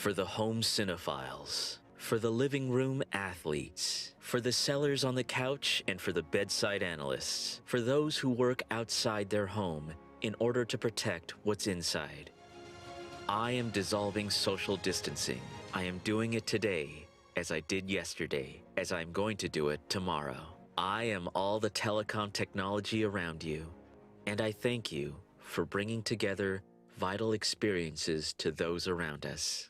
for the home cinephiles, for the living room athletes, for the sellers on the couch, and for the bedside analysts, for those who work outside their home in order to protect what's inside. I am dissolving social distancing. I am doing it today, as I did yesterday, as I'm going to do it tomorrow. I am all the telecom technology around you, and I thank you for bringing together vital experiences to those around us.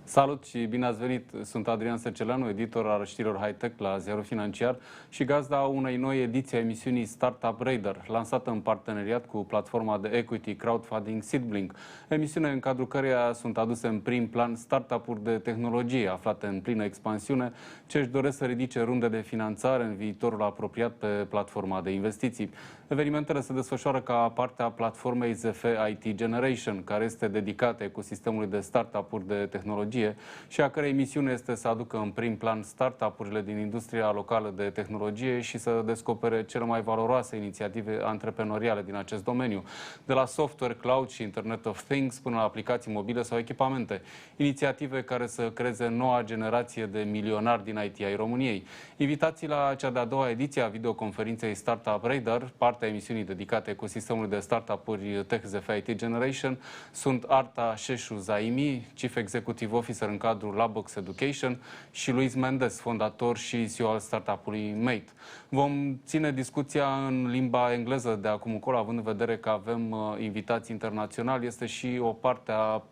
Salut și bine ați venit! Sunt Adrian Săceleanu, editor al știrilor high-tech la Ziarul Financiar și gazda unei noi ediții a emisiunii Startup Radar, lansată în parteneriat cu platforma de equity crowdfunding Seedblink, emisiune în cadrul căreia sunt aduse în prim plan startup-uri de tehnologie aflate în plină expansiune, ce își doresc să ridice runde de finanțare în viitorul apropiat pe platforma de investiții. Evenimentele se desfășoară ca parte a platformei ZF IT Generation, care este dedicată ecosistemului de startup-uri de tehnologie și a cărei misiune este să aducă în prim plan startup-urile din industria locală de tehnologie și să descopere cele mai valoroase inițiative antreprenoriale din acest domeniu, de la software, cloud și Internet of Things până la aplicații mobile sau echipamente, inițiative care să creeze noua generație de milionari din IT ai României. Invitații la cea de-a doua ediție a videoconferinței Startup Radar, partea emisiunii dedicate ecosistemului de startup-uri Tech ZF IT Generation, sunt Arta, Shehu, Zaimi, Chief Executive Officer în cadrul Labbox Education și Mendes, fondator și CEO al startup-ului Meight. Vom ține discuția în limba engleză de acum încolo, având în vedere că avem invitați internaționali. Este și o parte a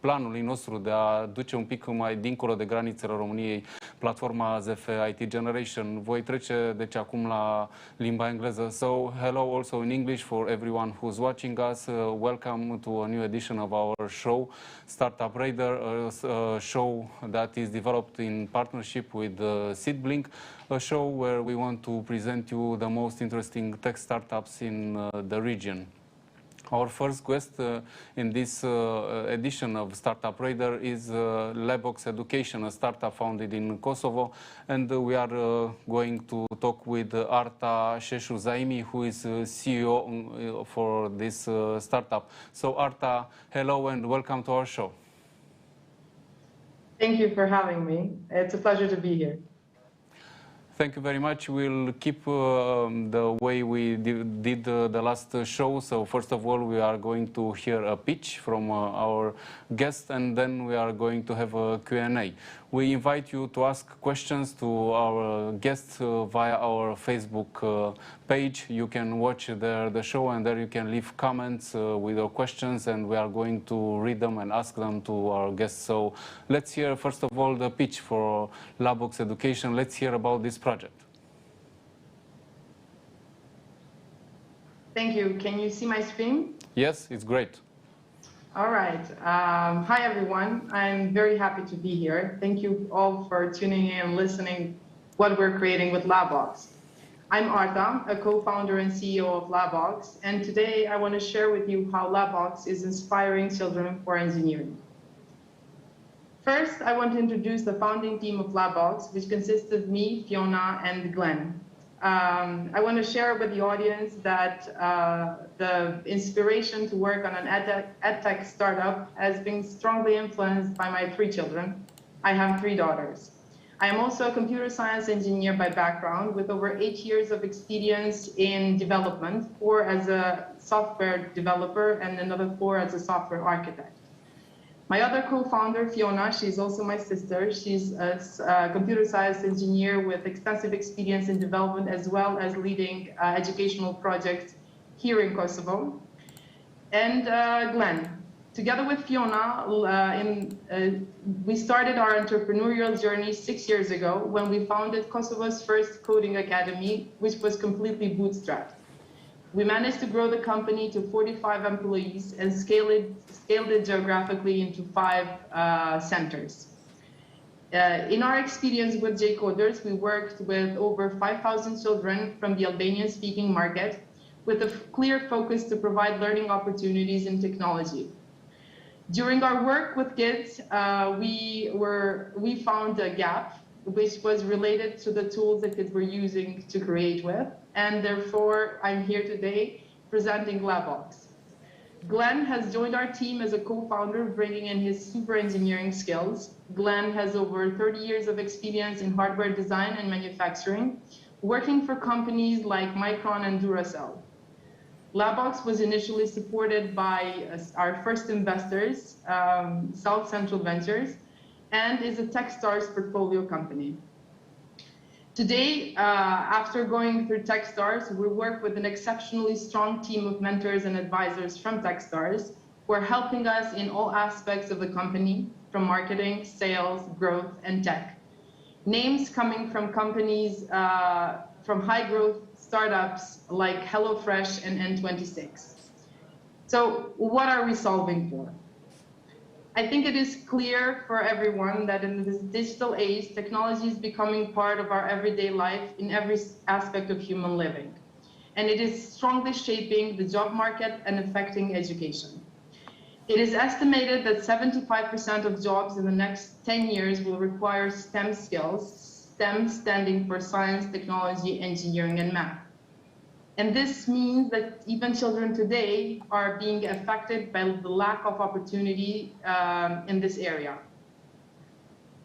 planului nostru de a duce un pic mai dincolo de granițele României platforma ZF IT Generation. Voi trece deci acum la limba engleză. So, hello also in English for everyone who's watching us. Welcome to a new edition of our show, Startup Radar, a show that is developed in partnership with Seedblink, a show where we want to present you the most interesting tech startups in the region. Our first guest in this edition of Startup Radar is Labbox Education, a startup founded in Kosovo, and we are going to talk with Arta Shehu Zaimi, who is CEO for this startup. So Arta, hello and welcome to our show. Thank you for having me. It's a pleasure to be here. Thank you very much. We'll keep the way we did the last show. So first of all, we are going to hear a pitch from our guest, and then we are going to have a Q&A. We invite you to ask questions to our guests via our Facebook page. You can watch there the show, and there you can leave comments with your questions, and we are going to read them and ask them to our guests. So let's hear first of all the pitch for Labbox Education. Let's hear about this project. Thank you. Can you see my screen? Yes, it's great. All right. Hi, everyone. I'm very happy to be here. Thank you all for tuning in and listening what we're creating with Labox. I'm Arta, a co-founder and CEO of Labox, and today I want to share with you how Labox is inspiring children for engineering. First, I want to introduce the founding team of Labox, which consists of me, Fiona, and Glenn. I want to share with the audience that the inspiration to work on an edtech startup has been strongly influenced by my 3 children. I have 3 daughters. I am also a computer science engineer by background with over 8 years of experience in development, 4 as a software developer and another 4 as a software architect. My other co-founder, Fiona, she's also my sister. She's a computer science engineer with extensive experience in development as well as leading educational projects here in Kosovo. And Glenn. Together with Fiona, we started our entrepreneurial journey 6 years ago when we founded Kosovo's first coding academy, which was completely bootstrapped. We managed to grow the company to 45 employees and scaled it geographically into 5 centers. In our experience with J-Coders, we worked with over 5,000 children from the Albanian-speaking market with a clear focus to provide learning opportunities in technology. During our work with kids, we found a gap which was related to the tools that kids were using to create with, and therefore I'm here today presenting Labox. Glenn has joined our team as a co-founder, bringing in his super engineering skills. Glenn has over 30 years of experience in hardware design and manufacturing, working for companies like Micron and Duracell. Labox was initially supported by our first investors, South Central Ventures, and is a Techstars portfolio company. Today, after going through Techstars, we work with an exceptionally strong team of mentors and advisors from Techstars who are helping us in all aspects of the company, from marketing, sales, growth, and tech. Names coming from companies from high-growth startups like HelloFresh and N26. So what are we solving for? I think it is clear for everyone that in this digital age, technology is becoming part of our everyday life in every aspect of human living. And it is strongly shaping the job market and affecting education. It is estimated that 75% of jobs in the next 10 years will require STEM skills, STEM standing for science, technology, engineering, and math. And this means that even children today are being affected by the lack of opportunity in this area.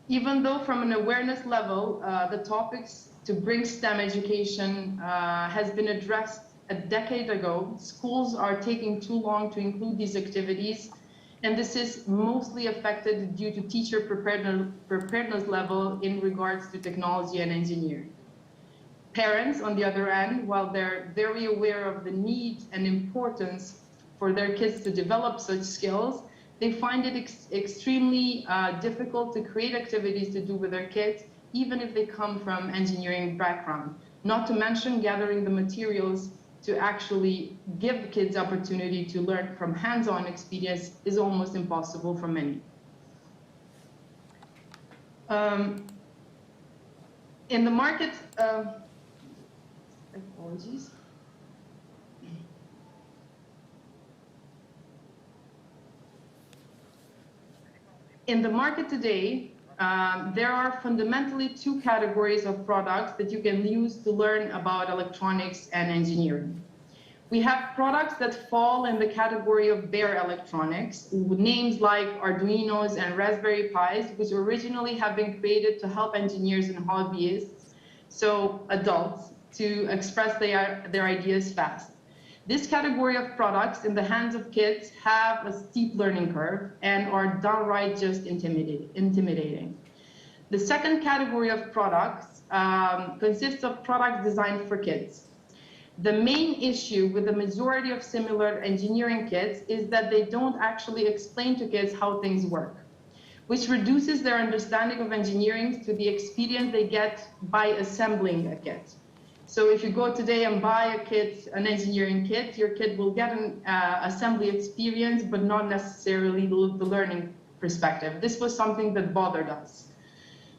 Even though from an awareness level, the topics to bring STEM education has been addressed a decade ago, schools are taking too long to include these activities, and this is mostly affected due to teacher preparedness level in regards to technology and engineering. Parents, on the other hand, while they're very aware of the need and importance for their kids to develop such skills, they find it extremely difficult to create activities to do with their kids, even if they come from engineering background. Not to mention gathering the materials to actually give the kids opportunity to learn from hands-on experience is almost impossible for many. In the market, apologies. In the market today, there are fundamentally two categories of products that you can use to learn about electronics and engineering. We have products that fall in the category of bare electronics, with names like Arduinos and Raspberry Pis, which originally have been created to help engineers and hobbyists, so adults, to express their ideas fast. This category of products in the hands of kids have a steep learning curve and are downright just intimidating. The second category of products consists of products designed for kids. The main issue with the majority of similar engineering kits is that they don't actually explain to kids how things work, which reduces their understanding of engineering to the experience they get by assembling a kit. So if you go today and buy a kit, an engineering kit, your kid will get an assembly experience, but not necessarily the learning perspective. This was something that bothered us.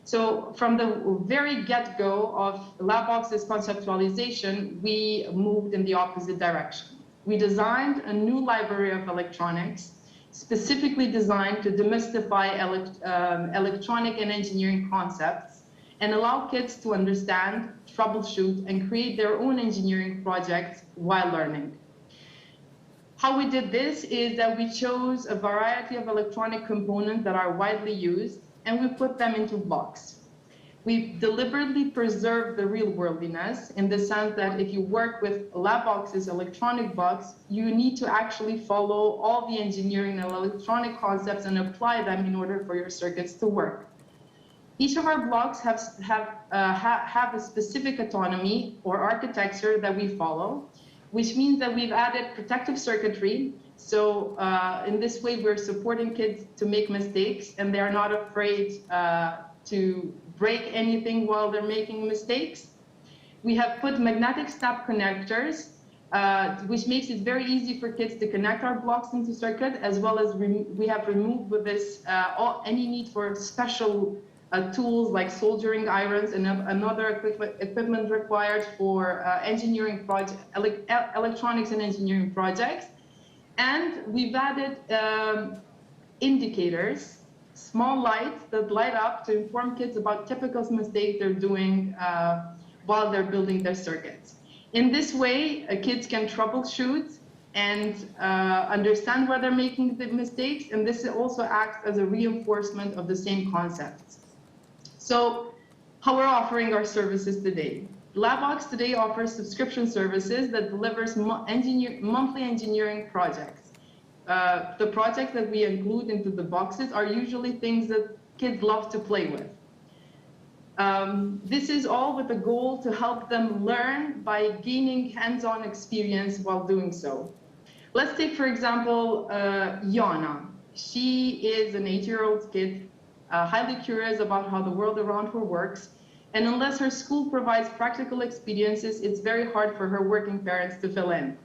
So from the very get-go of Labbox's conceptualization, we moved in the opposite direction. We designed a new library of electronics, specifically designed to demystify electronic and engineering concepts and allow kids to understand, troubleshoot, and create their own engineering projects while learning. How we did this is that we chose a variety of electronic components that are widely used, and we put them into blocks. We deliberately preserved the real-worldliness in the sense that if you work with Labbox's electronic box, you need to actually follow all the engineering and electronic concepts and apply them in order for your circuits to work. Each of our blocks have a specific autonomy or architecture that we follow, which means that we've added protective circuitry. So in this way, we're supporting kids to make mistakes, and they are not afraid to break anything while they're making mistakes. We have put magnetic snap connectors, which makes it very easy for kids to connect our blocks into circuit, as well as we have removed with this any need for special tools like soldering irons and another equipment required for engineering projects, electronics and engineering projects. And we've added indicators, small lights that light up to inform kids about typical mistakes they're doing while they're building their circuits. In this way, kids can troubleshoot and understand where they're making the mistakes, and this also acts as a reinforcement of the same concepts. So how we're offering our services today. Labox today offers subscription services that delivers monthly engineering projects. The projects that we include into the boxes are usually things that kids love to play with. This is all with the goal to help them learn by gaining hands-on experience while doing so. Let's take, for example, Yana. She is an 8-year-old kid, highly curious about how the world around her works. And unless her school provides practical experiences, it's very hard for her working parents to fill in.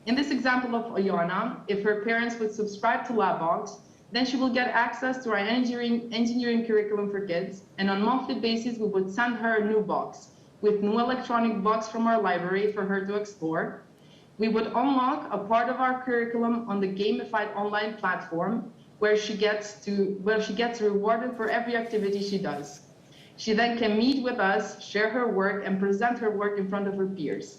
In this example of Yana, if her parents would subscribe to Labbox, then she will get access to our engineering curriculum for kids. And on a monthly basis, we would send her a new box with new electronic books from our library for her to explore. We would unlock a part of our curriculum on the gamified online platform where she gets rewarded for every activity she does. She then can meet with us, share her work, and present her work in front of her peers.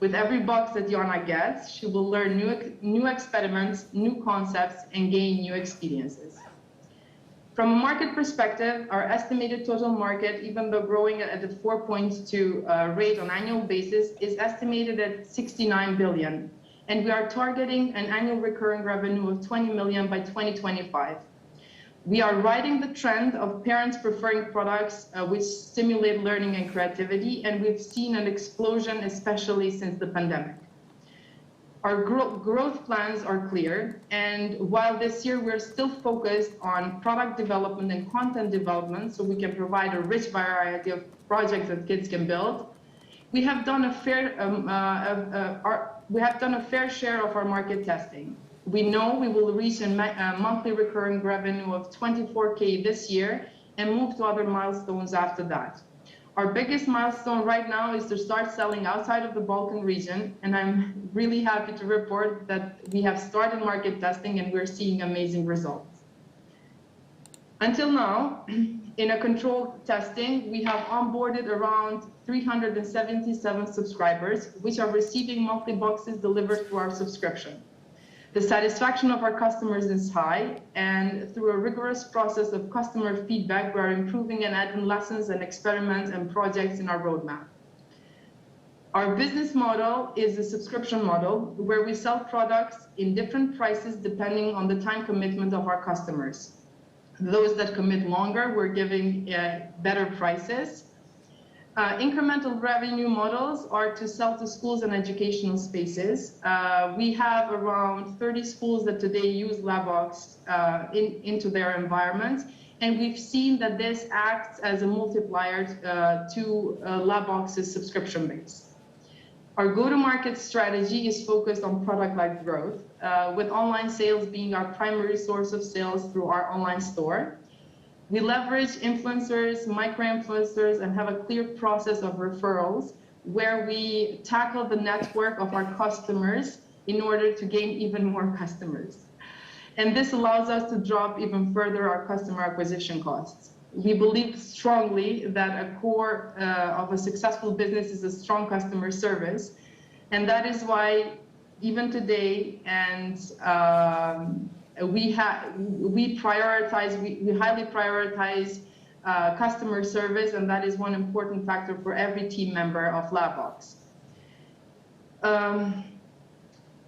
With every box that Yana gets, she will learn new experiments, new concepts, and gain new experiences. From a market perspective, our estimated total market, even though growing at a 4.2 rate on annual basis, is estimated at 69 billion. And we are targeting an annual recurring revenue of 20 million by 2025. We are riding the trend of parents preferring products which stimulate learning and creativity, and we've seen an explosion, especially since the pandemic. Our growth plans are clear, and while this year we're still focused on product development and content development so we can provide a rich variety of projects that kids can build, we have done a fair share of our market testing. We know we will reach a monthly recurring revenue of 24K this year and move to other milestones after that. Our biggest milestone right now is to start selling outside of the Balkan region, and I'm really happy to report that we have started market testing and we're seeing amazing results. Until now, in a controlled testing, we have onboarded around 377 subscribers, which are receiving monthly boxes delivered through our subscription. The satisfaction of our customers is high, and through a rigorous process of customer feedback, we are improving and adding lessons and experiments and projects in our roadmap. Our business model is a subscription model where we sell products in different prices depending on the time commitment of our customers. Those that commit longer, we're giving better prices. Incremental revenue models are to sell to schools and educational spaces. We have around 30 schools that today use Labox into their environment, and we've seen that this acts as a multiplier to Labox's subscription base. Our go-to-market strategy is focused on product-led growth, with online sales being our primary source of sales through our online store. We leverage influencers, micro-influencers, and have a clear process of referrals where we tackle the network of our customers in order to gain even more customers. And this allows us to drop even further our customer acquisition costs. We believe strongly that a core of a successful business is a strong customer service. And that is why even today, and we highly prioritize customer service, and that is one important factor for every team member of Labox.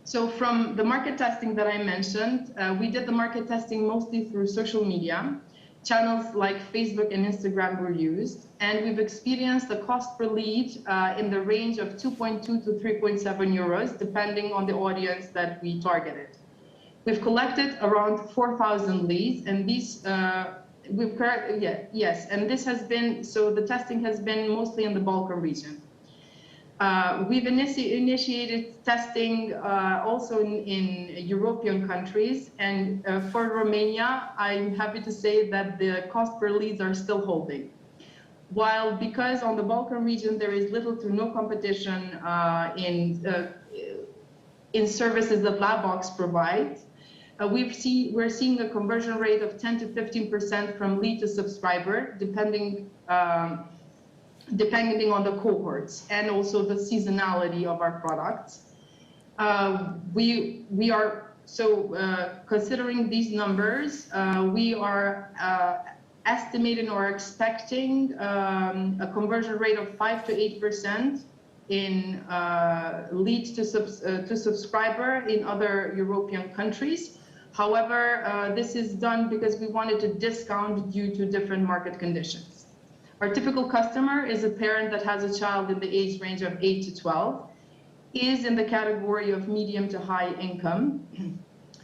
So from the market testing that I mentioned, we did the market testing mostly through social media. Channels like Facebook and Instagram were used, and we've experienced a cost per lead in the range of 2.2 to 3.7 euros, depending on the audience that we targeted. We've collected around 4,000 leads, and these and this has been, so the testing has been mostly in the Balkan region. We've initiated testing also in European countries, and for Romania, I'm happy to say that the cost per leads are still holding. While because on the Balkan region there is little to no competition in services that Labox provides, we're seeing a conversion rate of 10 to 15% from lead to subscriber, depending on the cohorts and also the seasonality of our products. We are considering these numbers, we are estimating or expecting a conversion rate of 5 to 8% in leads to subscriber in other European countries. However, this is done because we wanted to discount due to different market conditions. Our typical customer is a parent that has a child in the age range of 8 to 12, is in the category of medium to high income,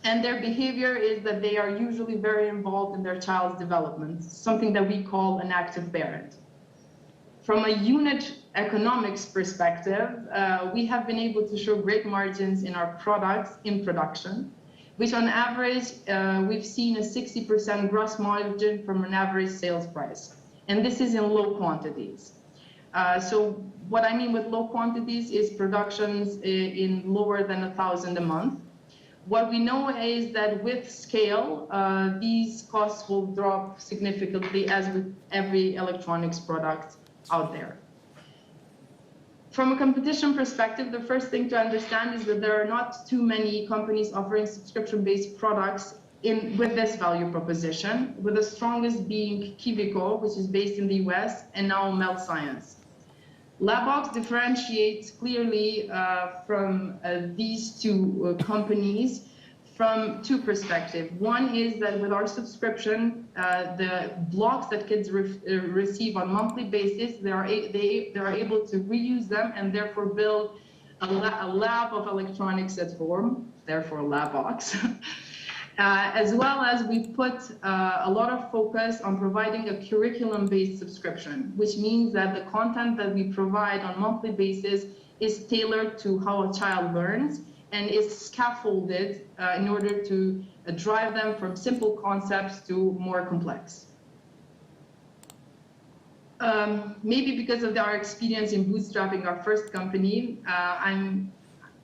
and their behavior is that they are usually very involved in their child's development, something that we call an active parent. From a unit economics perspective, we have been able to show great margins in our products in production, which on average, we've seen a 60% gross margin from an average sales price. And this is in low quantities. So what I mean with low quantities is productions in lower than 1,000 a month. What we know is that with scale, these costs will drop significantly, as with every electronics product out there. From a competition perspective, the first thing to understand is that there are not too many companies offering subscription-based products with this value proposition, with the strongest being Kivico, which is based in the US, and now Melt Science. Labox differentiates clearly from these two companies from two perspectives. One is that with our subscription, the blocks that kids receive on monthly basis, they are able to reuse them and therefore build a lab of electronics at home, therefore Labox. As well as we put a lot of focus on providing a curriculum-based subscription, which means that the content that we provide on a monthly basis is tailored to how a child learns and is scaffolded in order to drive them from simple concepts to more complex. Maybe because of our experience in bootstrapping our first company,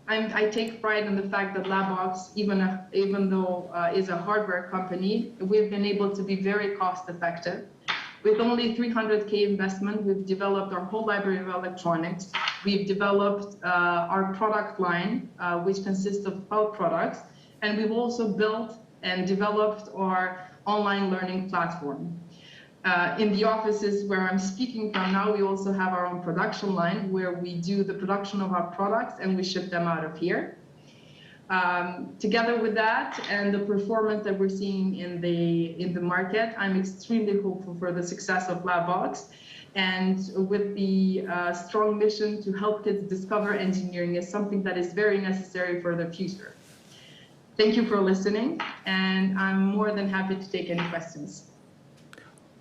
I take pride in the fact that Labox, even though is a hardware company, we've been able to be very cost effective. With only 300K investment, we've developed our whole library of electronics. We've developed our product line, which consists of 12 products. And we've also built and developed our online learning platform. In the offices where I'm speaking from now, we also have our own production line where we do the production of our products and we ship them out of here. Together with that and the performance that we're seeing in the market, I'm extremely hopeful for the success of Labbox. And with the strong mission to help kids discover engineering is something that is very necessary for the future. Thank you for listening, and I'm more than happy to take any questions.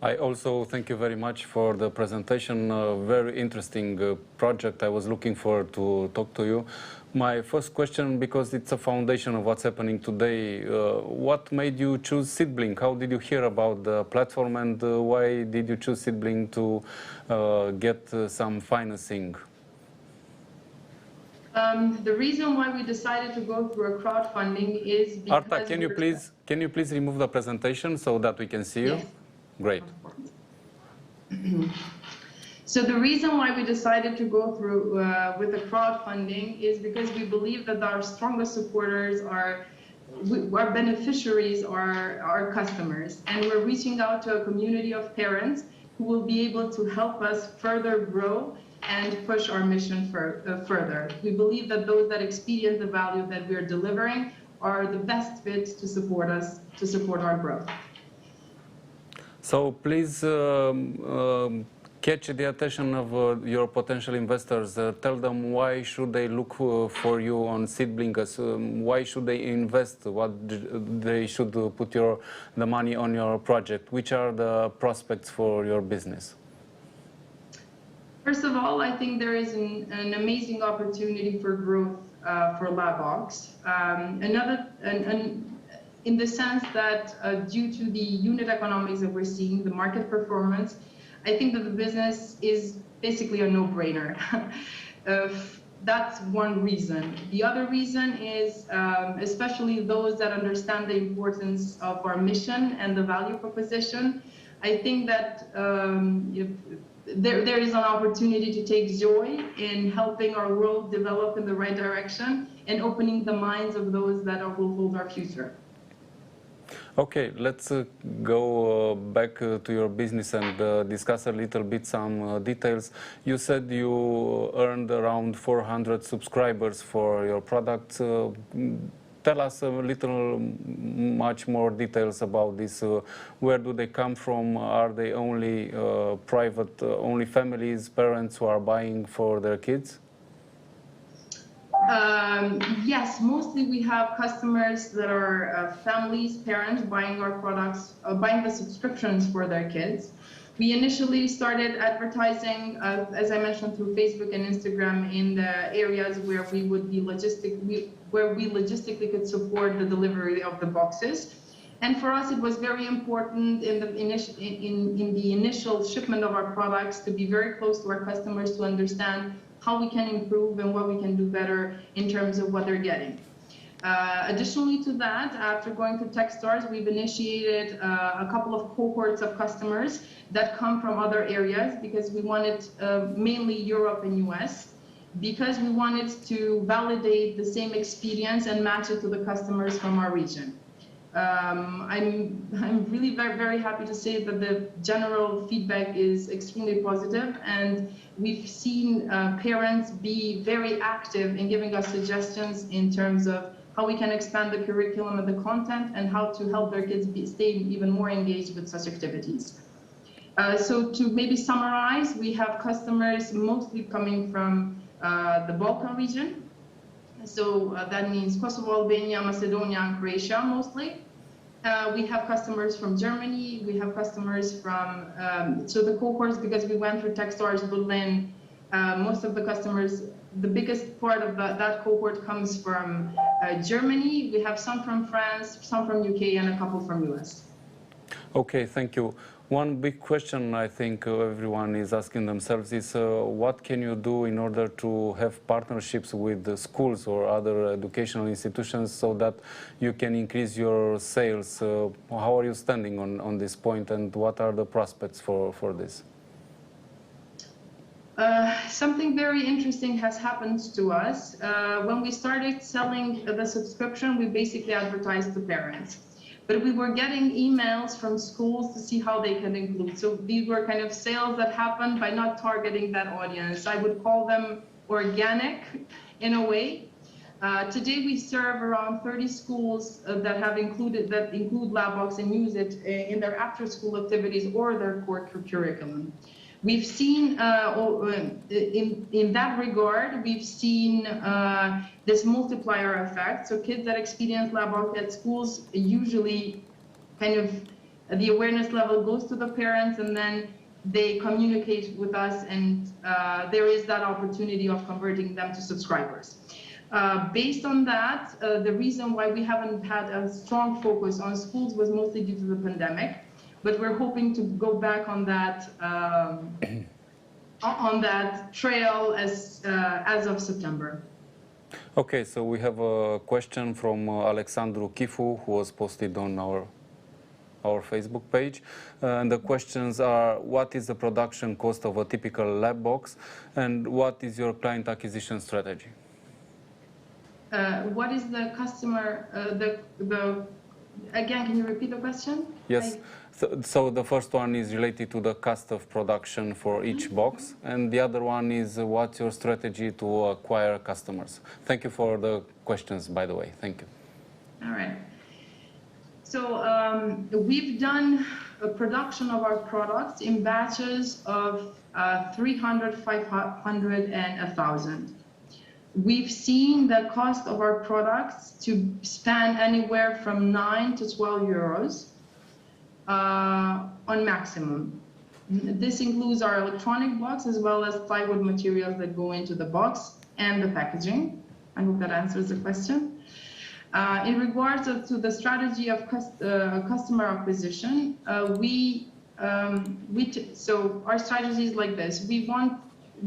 I also thank you very much for the presentation. A very interesting project. I was looking forward to talk to you. My first question, because it's a foundation of what's happening today, what made you choose Seedblink? How did you hear about the platform, and why did you choose Seedblink to get some financing? The reason why we decided to go through a crowdfunding is because... Arta, can you please remove the presentation so that we can see you? Yes. Great. So the reason why we decided to go through with the crowdfunding is because we believe that our strongest supporters are our beneficiaries, are our customers, and we're reaching out to a community of parents who will be able to help us further grow and push our mission further. We believe that those that experience the value that we're delivering are the best fit to support us, to support our growth. So please catch the attention of your potential investors. Tell them why should they look for you on Seedblink. Why should they invest? What they should put the money on your project? Which are the prospects for your business? First of all, I think there is an amazing opportunity for growth for Labox. In the sense that due to the unit economics that we're seeing, the market performance, I think that the business is basically a no-brainer. That's one reason. The other reason is especially those that understand the importance of our mission and the value proposition. I think that there is an opportunity to take joy in helping our world develop in the right direction and opening the minds of those that will hold our future. Okay, let's go back to your business and discuss a little bit some details. You said you earned around 400 subscribers for your products. Tell us a little much more details about this. Where do they come from? Are they only private, only families, parents who are buying for their kids? Yes, mostly we have customers that are families, parents buying our products, buying the subscriptions for their kids. We initially started advertising, as I mentioned, through Facebook and Instagram in the areas where we would be logistically could support the delivery of the boxes. And for us, it was very important in the initial shipment of our products to be very close to our customers to understand how we can improve and what we can do better in terms of what they're getting. Additionally to that, after going to tech stores, we've initiated a couple of cohorts of customers that come from other areas because we wanted mainly Europe and US, because we wanted to validate the same experience and match it to the customers from our region. I'm really very happy to say that the general feedback is extremely positive, and we've seen parents be very active in giving us suggestions in terms of how we can expand the curriculum and the content and how to help their kids stay even more engaged with such activities. So to maybe summarize, we have customers mostly coming from the Balkan region. So that means Kosovo, Albania, Macedonia, and Croatia mostly. We have customers from Germany. We have customers from, so the cohorts, because we went through Techstars Berlin, most of the customers, the biggest part of that cohort comes from Germany. We have some from France, some from UK, and a couple from US. Okay, thank you. One big question I think everyone is asking themselves is what can you do in order to have partnerships with the schools or other educational institutions so that you can increase your sales? How are you standing on this point, and what are the prospects for this? Something very interesting has happened to us. When we started selling the subscription, we basically advertised to parents. But we were getting emails from schools to see how they can include. So these were kind of sales that happened by not targeting that audience. I would call them organic in a way. Today we serve around 30 schools that include Labbox and use it in their after-school activities or their core curriculum. We've seen, in that regard, we've seen this multiplier effect. So kids that experience Labox at schools, usually kind of the awareness level goes to the parents, and then they communicate with us, and there is that opportunity of converting them to subscribers. Based on that, the reason why we haven't had a strong focus on schools was mostly due to the pandemic. But we're hoping to go back on that trail as of September. Okay, so we have a question from Alexandru Kifu, who was posted on our Facebook page. And the questions are: what is the production cost of a typical Labbox, and what is your client acquisition strategy? What is the customer? Again, can you repeat the question? Yes. So the first one is related to the cost of production for each box, and the other one is what's your strategy to acquire customers? Thank you for the questions, by the way. Thank you. All right. So we've done a production of our products in batches of 300, 500, and 1,000. We've seen the cost of our products to span anywhere from 9 to 12 euros. On maximum. This includes our electronic box as well as plywood materials that go into the box and the packaging. I hope that answers the question. In regards to the strategy of customer acquisition, so our strategy is like this. We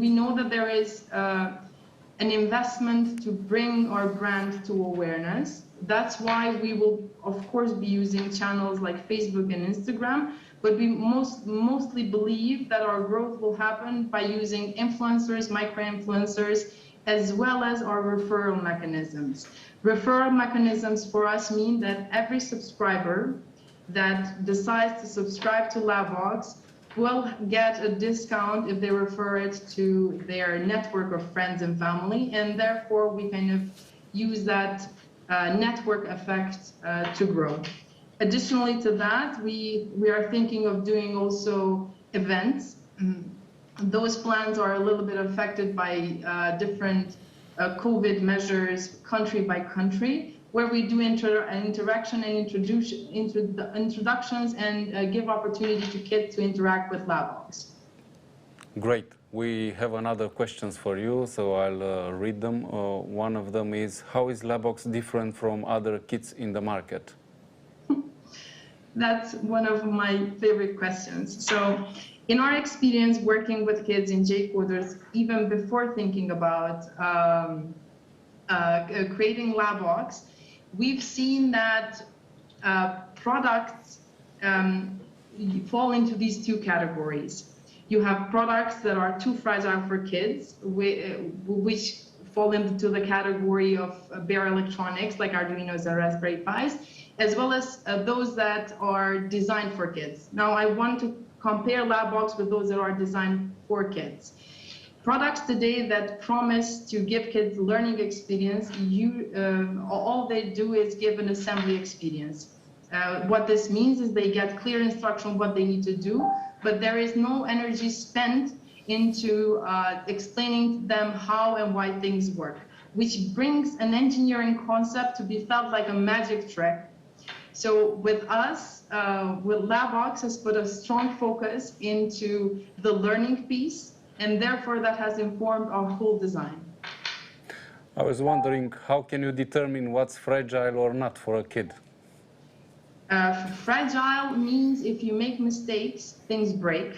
know that there is an investment to bring our brand to awareness. That's why we will, of course, be using channels like Facebook and Instagram, but we mostly believe that our growth will happen by using influencers, micro-influencers, as well as our referral mechanisms. Referral mechanisms for us mean that every subscriber that decides to subscribe to Labbox will get a discount if they refer it to their network of friends and family, and therefore we kind of use that network effect to grow. Additionally to that, we are thinking of doing also events. Those plans are a little bit affected by different COVID measures country by country, where we do interaction and introductions and give opportunity to kids to interact with Labbox. Great. We have another questions for you, so I'll read them. One of them is, how is Labbox different from other kits in the market? That's one of my favorite questions. So in our experience working with kids in J-coders, even before thinking about creating Labbox, we've seen that products fall into these two categories. You have products that are too fragile for kids, which fall into the category of bare electronics like Arduinos and Raspberry Pis, as well as those that are designed for kids. Now, I want to compare Labbox with those that are designed for kids. Products today that promise to give kids learning experience, all they do is give an assembly experience. What this means is they get clear instruction what they need to do, but there is no energy spent into explaining to them how and why things work, which brings an engineering concept to be felt like a magic trick. So with us, with Labbox has put a strong focus into the learning piece, and therefore that has informed our whole design. I was wondering, how can you determine what's fragile or not for a kid? Fragile means if you make mistakes, things break.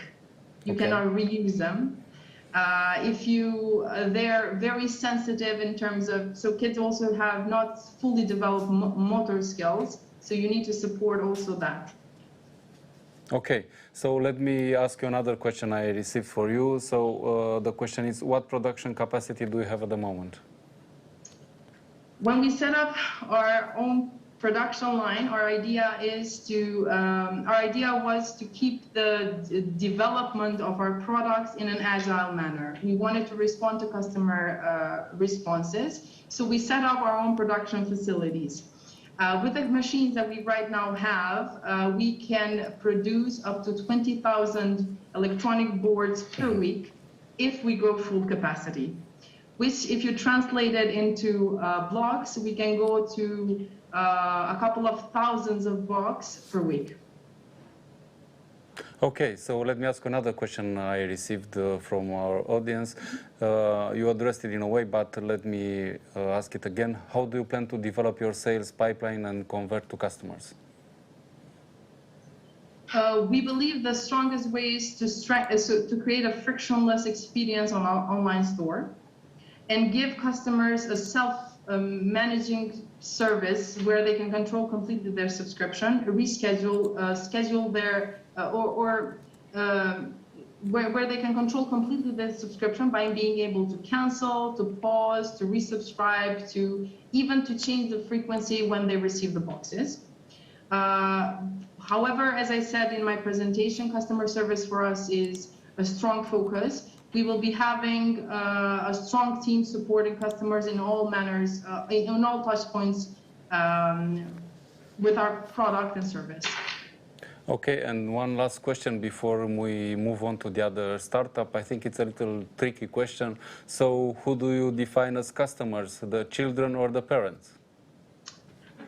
You cannot reuse them. They're very sensitive in terms of, so kids also have not fully developed motor skills, so you need to support also that. Okay, so let me ask you another question I received for you. So the question is, what production capacity do you have at the moment? When we set up our own production line, our idea was to keep the development of our products in an agile manner. We wanted to respond to customer responses, so we set up our own production facilities. With the machines that we right now have, we can produce up to 20,000 electronic boards per week if we go full capacity, which if you translate it into blocks, we can go to a couple of thousands of blocks per week. Okay, so let me ask another question I received from our audience. You addressed it in a way, but let me ask it again. How do you plan to develop your sales pipeline and convert to customers? We believe the strongest way is to create a frictionless experience on our online store and give customers a self-managing service where they can control completely their subscription, schedule their where they can control completely their subscription by being able to cancel, to pause, to resubscribe, to even to change the frequency when they receive the boxes. However, as I said in my presentation, customer service for us is a strong focus. We will be having a strong team supporting customers in all manners, in all touch points with our product and service. Okay, and one last question before we move on to the other startup. I think it's a little tricky question. So who do you define as customers, the children or the parents?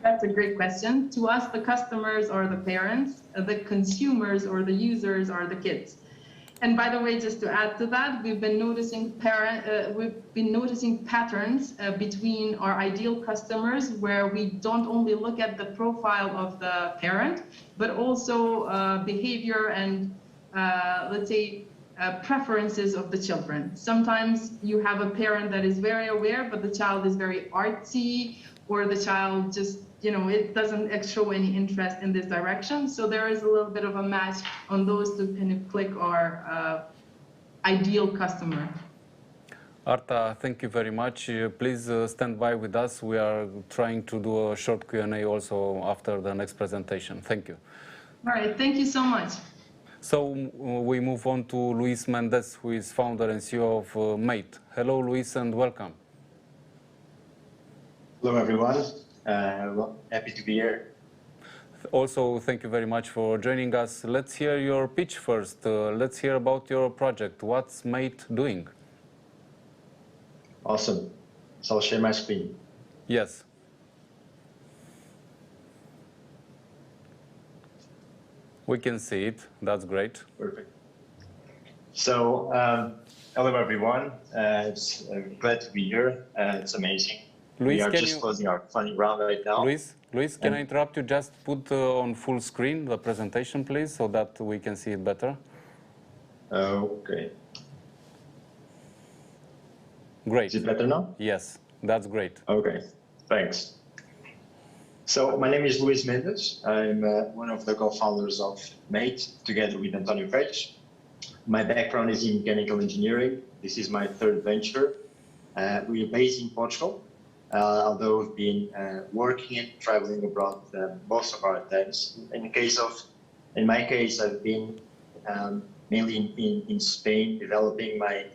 That's a great question. To us, the customers are the parents, the consumers or the users are the kids. And by the way, just to add to that, we've been noticing patterns between our ideal customers, where we don't only look at the profile of the parent, but also behavior and let's say preferences of the children. Sometimes you have a parent that is very aware, but the child is very artsy, or the child just you know, it doesn't show any interest in this direction. So there is a little bit of a match on those to kind of click our ideal customer. Arta, thank you very much. Please stand by with us. We are trying to do a short Q&A also after the next presentation. Thank you. All right, thank you so much. So we move on to Luis Mendes, who is founder and CEO of Meight. Hello, Luis, and welcome. Hello, everyone. Well, happy to be here. Also, thank you very much for joining us. Let's hear your pitch first. Let's hear about your project. What's Meight doing? Awesome. So I'll share my screen. Yes. We can see it. That's great. Perfect. So, hello, everyone. It's glad to be here. It's amazing. Luis, we are just closing our funding round right now. Luis, can I interrupt you? Just put on full screen the presentation, please, so that we can see it better. Okay. Great. Is it better now? Yes, that's great. Okay, thanks. So my name is Luis Mendes. I'm one of the co-founders of Meight, together with Antonio Pérez. My background is in mechanical engineering. This is my third venture. We are based in Portugal, although we've been working and traveling abroad most of our times. In my case, I've been mainly in Spain, developing my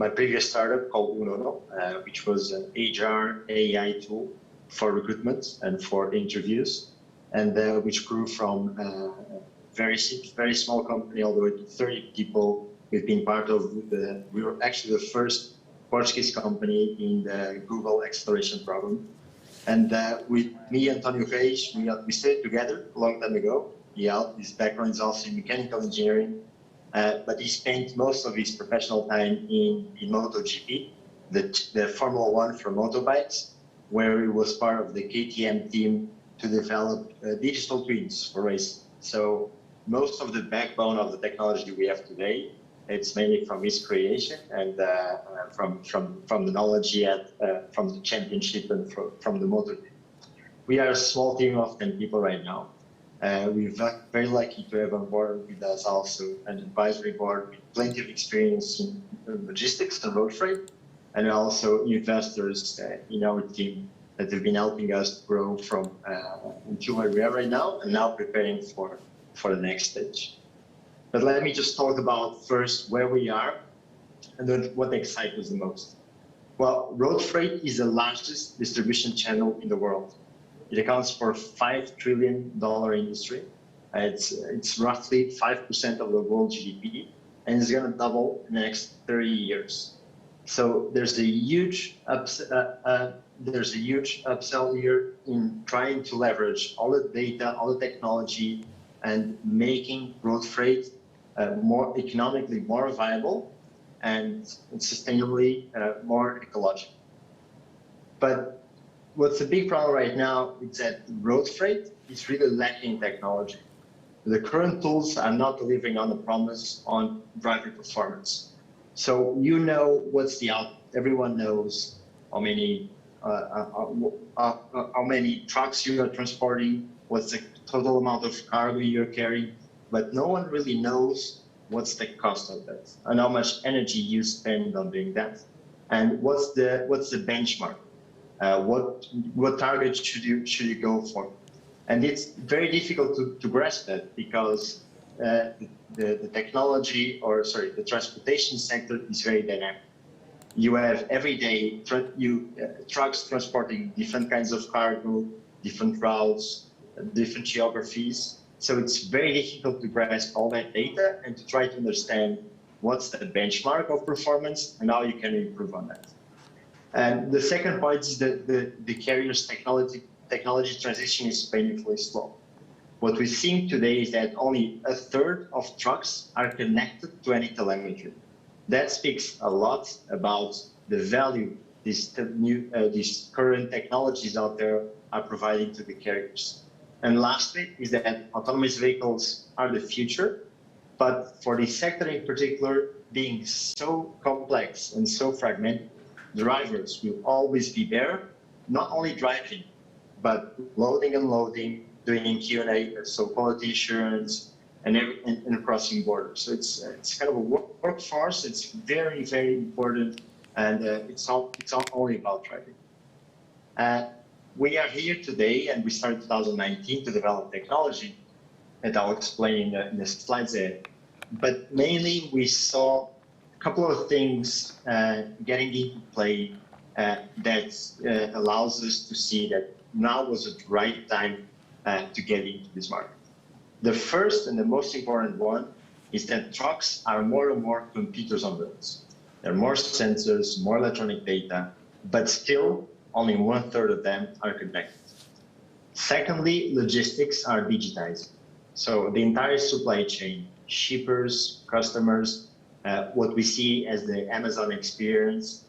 previous startup called Unono, which was an HR AI tool for recruitment and for interviews, and which grew from a very small company all the way to 30 people. We've been part of we were actually the first Portuguese company in the Google Acceleration Program. And with me, Antonio Reis, we stayed together a long time ago. His background is also in mechanical engineering, but he spent most of his professional time in MotoGP, the Formula One for motorbikes, where he was part of the KTM team to develop digital twins for racing. So most of the backbone of the technology we have today, it's mainly from his creation and from the knowledge he had from the championship and from the motor team. We are a small team of 10 people right now. We're very lucky to have on board with us also an advisory board with plenty of experience in logistics and road freight, and also investors in our team that have been helping us grow from until where we are right now, and now preparing for the next stage. But let me just talk about first where we are and then what excites us the most. Well, road freight is the largest distribution channel in the world. It accounts for $5 trillion industry. It's roughly 5% of the world GDP, and it's going to double in the next 30 years. So there's a huge upsell here in trying to leverage all the data, all the technology, and making road freight more economically more viable and sustainably more ecological. But what's the big problem right now is that road freight is really lacking technology. The current tools are not delivering on the promise on driver performance. So you know what's the out. Everyone knows how many trucks you are transporting, what's the total amount of cargo you're carrying, but no one really knows what's the cost of that and how much energy you spend on doing that, and what's the benchmark. What target should you go for? And it's very difficult to grasp that because the technology, or sorry, the transportation sector is very dynamic. You have every day trucks transporting different kinds of cargo, different routes, different geographies. So it's very difficult to grasp all that data and to try to understand what's the benchmark of performance and how you can improve on that. And the second point is that the carrier's technology transition is painfully slow. What we're seeing today is that only a third of trucks are connected to any telemetry. That speaks a lot about the value these current technologies out there are providing to the carriers. And lastly is that autonomous vehicles are the future, but for this sector in particular, being so complex and so fragmented, drivers will always be there, not only driving, but loading and unloading, doing Q&A, so quality assurance, and crossing borders. So it's kind of a workforce. It's very, very important, and it's not only about driving. We are here today, and we started 2019 to develop technology that I'll explain in the slides there. But mainly we saw a couple of things getting into play that allows us to see that now was the right time to get into this market. The first and the most important one is that trucks are more and more computers on roads. There are more sensors, more electronic data, but still only 1/3 of them are connected. Secondly, logistics are digitized. So the entire supply chain, shippers, customers, what we see as the Amazon experience,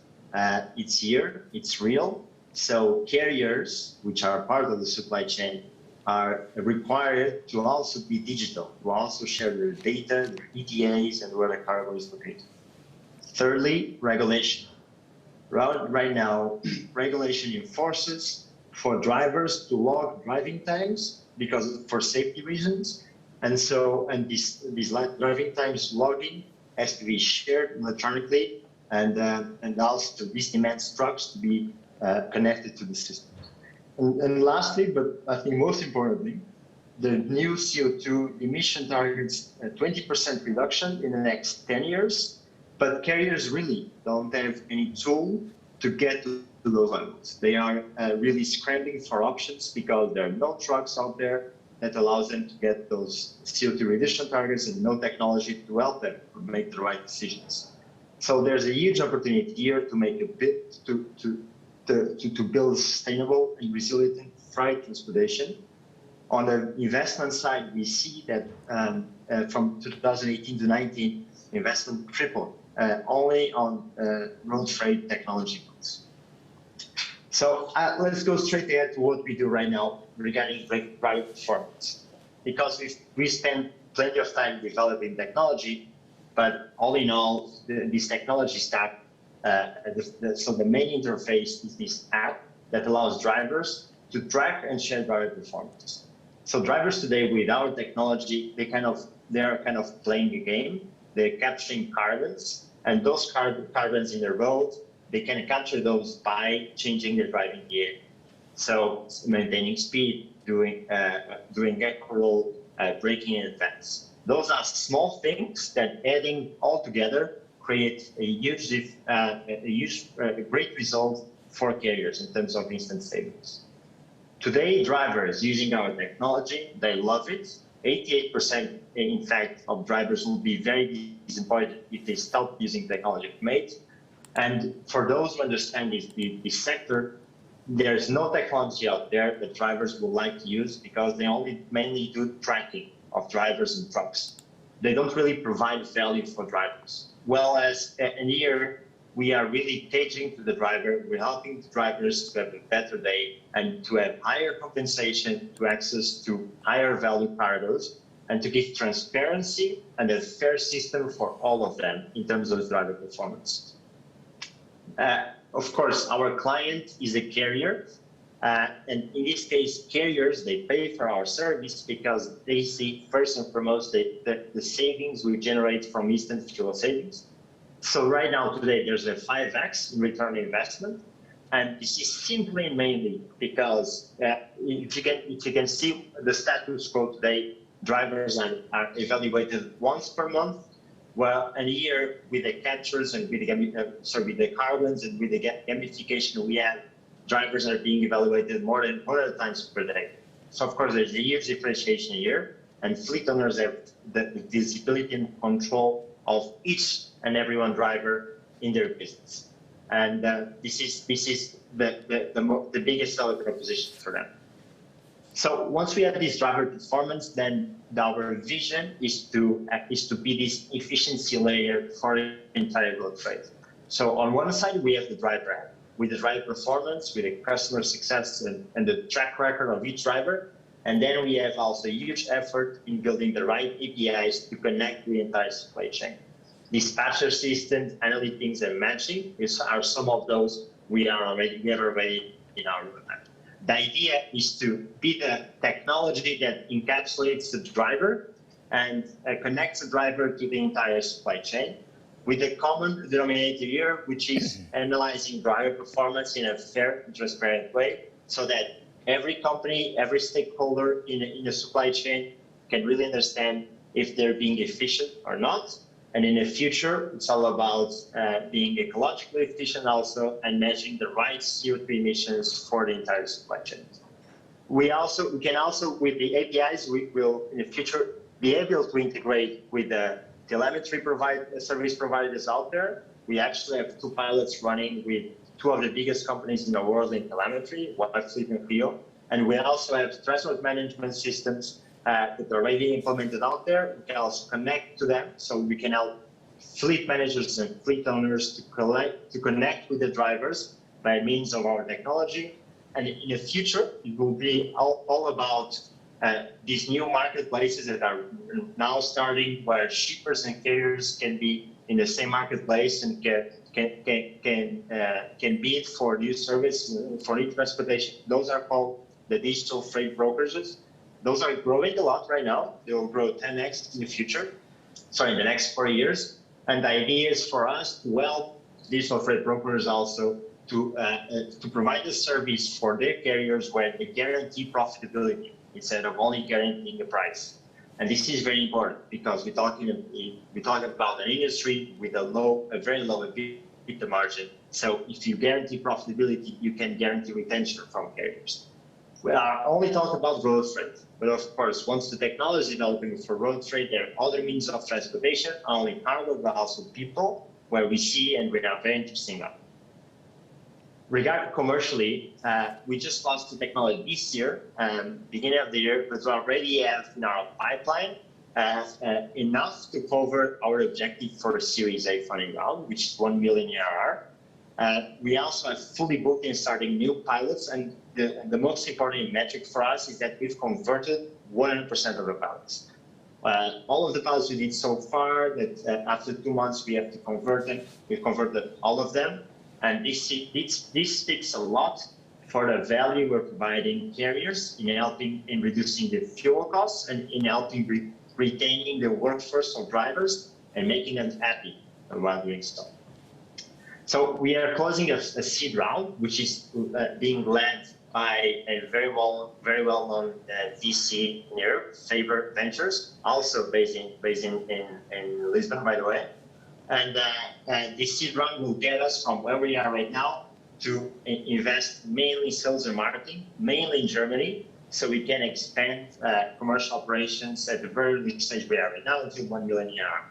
it's here, it's real. So carriers, which are part of the supply chain, are required to also be digital, to also share their data, their ETAs, and where the cargo is located. Thirdly, regulation. Right now, regulation enforces for drivers to log driving times because for safety reasons, and these driving times logging has to be shared electronically, and also this demands trucks to be connected to the system. And lastly, but I think most importantly, the new CO2 emission targets 20% reduction in the next 10 years, but carriers really don't have any tool to get to those levels. They are really scrambling for options because there are no trucks out there that allows them to get those CO2 reduction targets and no technology to help them make the right decisions. So there's a huge opportunity here to make a bit to build sustainable and resilient freight transportation. On the investment side, we see that from 2018 to 19, investment tripled only on road freight technology goods. So let's go straight ahead to what we do right now regarding driver performance. Because we spent plenty of time developing technology, but all in all, this technology stack, so the main interface is this app that allows drivers to track and share driver performance. So drivers today, with our technology, they are kind of playing a game. They're capturing carbons, and those carbons in the road, they can capture those by changing their driving gear. So maintaining speed, doing equal, braking in advance. Those are small things that adding all together create a great result for carriers in terms of instant savings. Today, drivers using our technology, they love it. 88%, in fact, of drivers will be very disappointed if they stop using technology of Meight. And for those who understand this sector, there's no technology out there that drivers would like to use because they only mainly do tracking of drivers and trucks. They don't really provide value for drivers. Well, and here we are really catering to the driver. We're helping the drivers to have a better day and to have higher compensation, to access to higher value cargoes, and to give transparency and a fair system for all of them in terms of driver performance. Of course, our client is a carrier. And in this case, carriers, they pay for our service because they see first and foremost the savings we generate from instant fuel savings. So right now, today, there's a 5x in return on investment. And this is simply mainly because if you can see the status quo today, drivers are evaluated once per month. Well, and here with the captures and with the carbons and with the gamification we have, drivers are being evaluated more than 100 times per day. So of course, there's a huge differentiation here, and fleet owners have the visibility and control of each and every one driver in their business. And this is the biggest selling proposition for them. So once we have this driver performance, then our vision is to be this efficiency layer for the entire road freight. So on one side, we have the driver app with the driver performance, with the customer success and the track record of each driver. And then we have also a huge effort in building the right APIs to connect the entire supply chain. Dispatcher systems, analytics, and matching are some of those we have already in our roadmap. The idea is to be the technology that encapsulates the driver and connects the driver to the entire supply chain with a common denominator here, which is analyzing driver performance in a fair and transparent way so that every company, every stakeholder in the supply chain can really understand if they're being efficient or not. And in the future, it's all about being ecologically efficient also and measuring the right CO2 emissions for the entire supply chain. We can also, with the APIs, we will in the future be able to integrate with the telemetry service providers out there. We actually have 2 pilots running with 2 of the biggest companies in the world in telemetry, Fleet and Clio. And we also have transport management systems that are already implemented out there. We can also connect to them, so we can help fleet managers and fleet owners to connect with the drivers by means of our technology. And in the future, it will be all about these new marketplaces that are now starting, where shippers and carriers can be in the same marketplace and can bid for new service, for new transportation. Those are called the digital freight brokerages. Those are growing a lot right now. They will grow 10x in the future, in the next 4 years. And the idea is for us to help digital freight brokers also to provide a service for their carriers where they guarantee profitability instead of only guaranteeing the price. And this is very important because we're talking about an industry with a very low EBITDA margin. So if you guarantee profitability, you can guarantee retention from carriers. We are only talking about road freight, but of course, once the technology is developing for road freight, there are other means of transportation, not only cargo, but also people, where we see and we are very interesting on. Regarding commercially, we just launched the technology this year, beginning of the year, but we already have in our pipeline enough to cover our objective for a Series A funding round, which is 1 million ARR. We also have fully booked in starting new pilots, and the most important metric for us is that we've converted 100% of the pilots. All of the pilots we did so far, that after 2 months we have to convert them, we've converted all of them. And this speaks a lot for the value we're providing carriers in helping in reducing the fuel costs and in helping retaining the workforce of drivers and making them happy while doing so. So we are closing a seed round, which is being led by a very well-known VC in Europe, Faber Ventures, also based in Lisbon, by the way. And this seed round will get us from where we are right now to invest mainly sales and marketing, mainly in Germany, so we can expand commercial operations at the very early stage we are right now until 1 million ARR.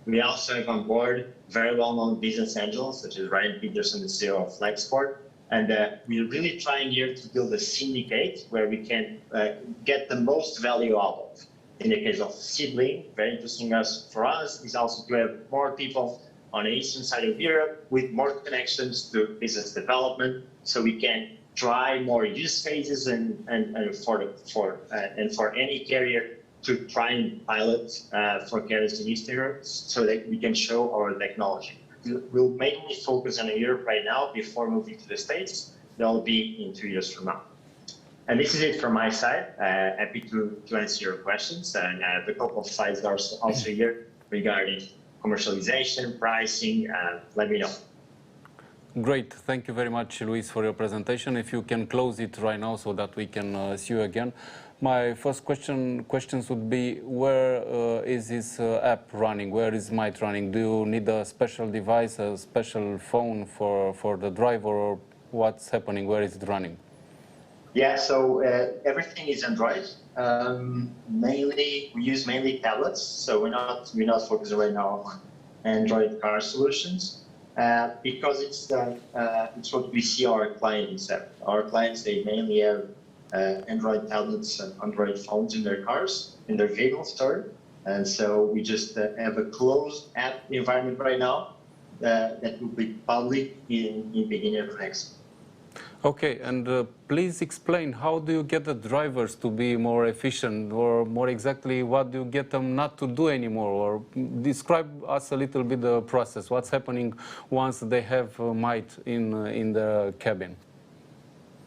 We also have on board very well-known business angels, such as Ryan Peterson, the CEO of Flexport. And we're really trying here to build a syndicate where we can get the most value out of. In the case of Seedling, very interesting for us is also to have more people on the eastern side of Europe with more connections to business development, so we can try more use cases and for any carrier to try and pilot for carriers in Eastern Europe, so that we can show our technology. We'll mainly focus on Europe right now before moving to the States. That'll be in 2 years from now. And this is it from my side. Happy to answer your questions. And I have a couple of slides also here regarding commercialization, pricing. Let me know. Great. Thank you very much, Luis, for your presentation. If you can close it right now so that we can see you again. My first questions would be, where is this app running? Where is Meight running? Do you need a special device, a special phone for the driver, or what's happening? Where is it running? Yeah, so everything is Android. We use mainly tablets, so we're not focusing right now on Android car solutions because it's what we see our clients have. Our clients, they mainly have Android tablets and Android phones in their cars, in their vehicles, and so we just have a closed app environment right now that will be public in beginning of next. Okay, and please explain, how do you get the drivers to be more efficient, or more exactly, what do you get them not to do anymore? Or describe us a little bit the process. What's happening once they have Meight in the cabin?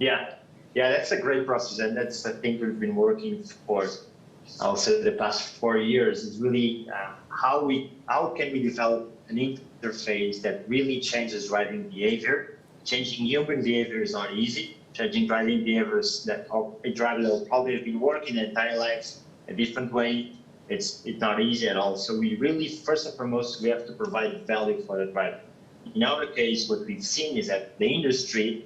Yeah, Yeah, that's a great process, and that's I think we've been working for, I'll say, the past 4 years. Is really how can we develop an interface that really changes driving behavior. Changing human behavior is not easy. Changing driving behaviors that a driver that will probably have been working their entire lives a different way, it's not easy at all. So we really, first and foremost, we have to provide value for the driver. In our case, what we've seen is that the industry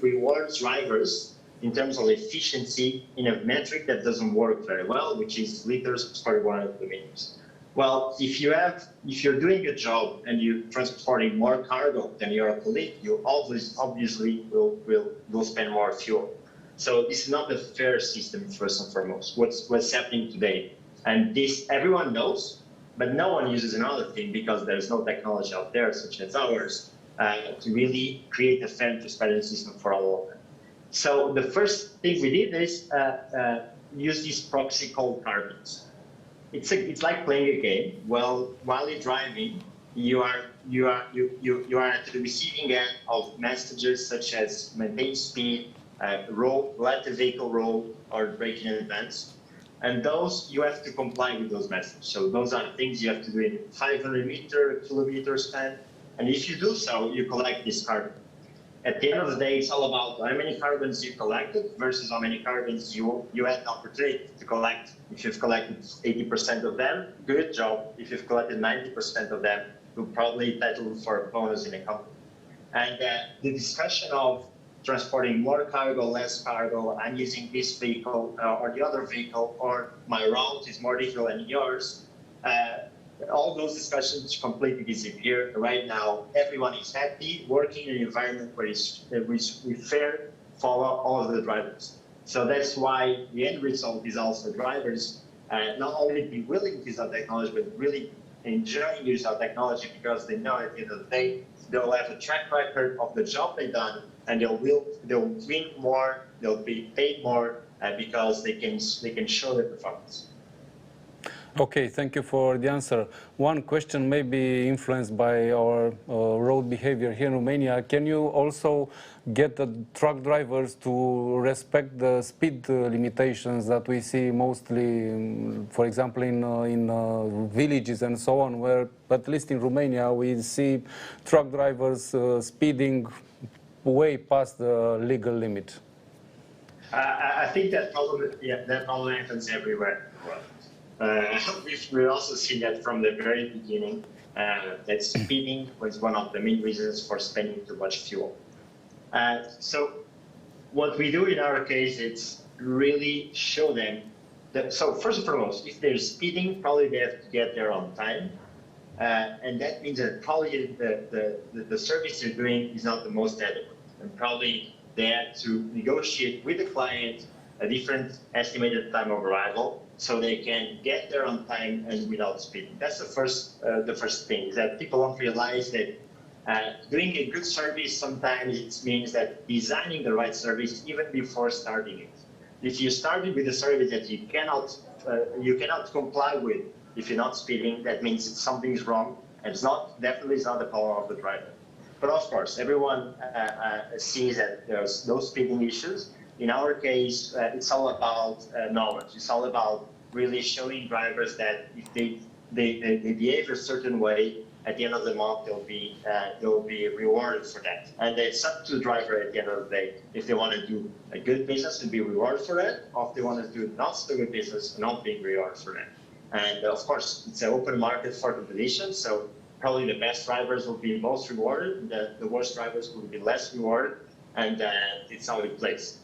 rewards drivers in terms of efficiency in a metric that doesn't work very well, which is liters per 100 kilometers. Well, if you're doing a job and you're transporting more cargo than your colleague, you obviously will spend more fuel. So this is not a fair system, first and foremost. What's happening today, and this everyone knows, but no one uses another thing because there's no technology out there, such as ours, to really create a fair and transparent system for all of them. So the first thing we did is use this proxy called carbons. It's like playing a game. Well, while you're driving, you are at the receiving end of messages such as maintain speed, roll, let the vehicle roll, or brake in advance. And those, you have to comply with those messages. So those are things you have to do in 500 kilometer span. And if you do so, you collect this carbon. At the end of the day, it's all about how many carbons you collected versus how many carbons you had the opportunity to collect. If you've collected 80% of them, good job. If you've collected 90% of them, you'll probably entitled for a bonus in a company. And the discussion of transporting more cargo, less cargo, I'm using this vehicle or the other vehicle, or my route is more difficult than yours, all those discussions completely disappear. Right now, everyone is happy, working in an environment where we fair for all of the drivers. So that's why the end result is also drivers not only be willing to use our technology, but really enjoying use our technology because they know at the end of the day, they'll have a track record of the job they've done, and they'll win more, they'll be paid more because they can show their performance. Okay, thank you for the answer. One question may be influenced by our road behavior here in Romania. Can you also get the truck drivers to respect the speed limitations that we see mostly, for example, in villages and so on, where, at least in Romania, we see truck drivers speeding way past the legal limit? I think that problem happens everywhere. We've also seen that from the very beginning, that speeding was one of the main reasons for spending too much fuel. So what we do in our case is really show them that, so first and foremost, if they're speeding, probably they have to get there on time. And that means that probably the service they're doing is not the most adequate. And probably they have to negotiate with the client a different estimated time of arrival, so they can get there on time and without speeding. That's the first thing, is that people don't realize that doing a good service sometimes it means that designing the right service even before starting it. If you started with a service that you cannot comply with if you're not speeding, that means something's wrong, and definitely it's not the problem of the driver. But of course, everyone sees that there's those speeding issues. In our case, it's all about knowledge. It's all about really showing drivers that if they behave a certain way, at the end of the month, they'll be rewarded for that. And it's up to the driver at the end of the day if they want to do a good business and be rewarded for that, or if they want to do not so good business and not being rewarded for that. And of course, it's an open market for competition, so probably the best drivers will be most rewarded, and the worst drivers will be less rewarded, and it's how it plays.